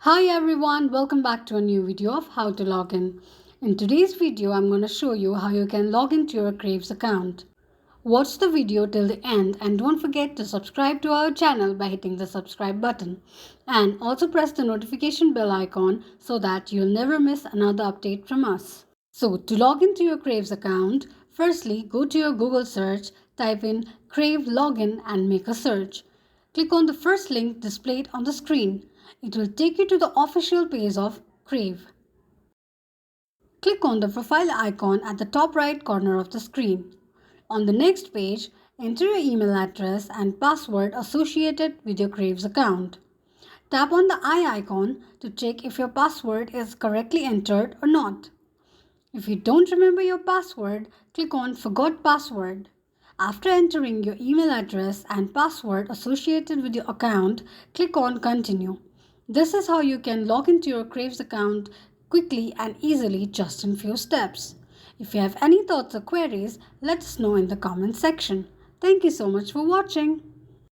Hi everyone, welcome back to a new video of how to log in. In today's video, I'm going to show you how you can log into your Crave's account. Watch the video till the end and don't forget to subscribe to our channel by hitting the subscribe button. And also press the notification bell icon so that you'll never miss another update from us. So to log into your Crave's account, firstly go to your Google search, type in Crave login and make a search. Click on the first link displayed on the screen. It will take you to the official page of Crave. Click on the profile icon at the top right corner of the screen. On the next page, enter your email address and password associated with your Crave's account. Tap on the eye icon to check if your password is correctly entered or not. If you don't remember your password, click on Forgot Password. After entering your email address and password associated with your account, click on Continue. This is how you can log into your Crave's account quickly and easily just in few steps. If you have any thoughts or queries, let us know in the comment section. Thank you so much for watching.